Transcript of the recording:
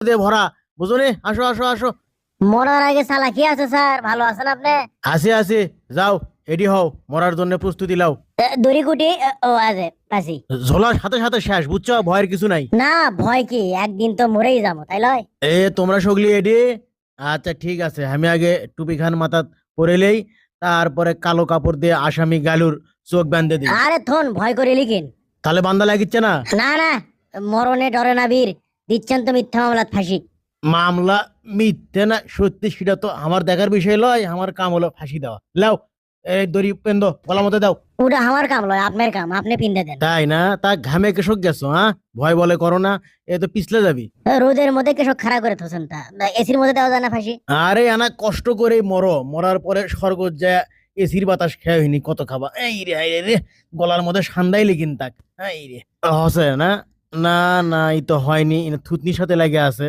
দিয়ে ভরা, বুঝো নি? আসো আসো আসো। মরার আগে সালা কি আছে স্যার? ভালো আছেন আপনি? আসি আসি, যাও এডি হও, মরার জন্য প্রস্তুতি লাও। দড়ি কুটি ও আছে পাশি। ঝোলার সাথে সাথে শেষ, বুঝছো? ভয়ের কিছু নাই। না ভয় কি, একদিন তো মরেই যাবো, তাই লয়? তোমরা সগলি এডি? আচ্ছা ঠিক আছে, আমি আগে টুপি খান মাথা পরেলেই, তারপরে কালো কাপড় দিয়ে আসামি গালুর চোখ বাঁধে দিই। আরে থন ভয় করে লিখিন। তাহলে বান্দা লাগিচ্ছে না? না না, মরণে ডরে না বীর, দিচ্ছেন তো মিথ্যা মামলাত ফাঁসি। মামলা মিথ্যে না সত্যি সেটা তো আমার দেখার বিষয় লয়, আমার কাম হলো ফাঁসি দেওয়া। লাও, এই দড়ি পেন্দ গলা মতো দাও। ওটা আমার কাম লয়, আপনার কাম, আপনি পিন্দে দেন। তাই না? তা ঘামে কেসক গেছো, হ্যাঁ? ভয় বলে করো না, এ তো পিছলে যাবি। রোদের মধ্যে কেসব খাড়া করে থোছেন, তা এসির মধ্যে দেওয়া যায় না ফাঁসি? আরে আনা কষ্ট করে মরো, মরার পরে স্বর্গ যায় এসির বাতাস খেয়ে হইনি, কত খাবা। এই রে এই রে, গলার মধ্যে সান্দাই লেগিন তাক। এই রে হসে না? না না, এই তো হয়নি, থুতনির সাথে লেগে আছে।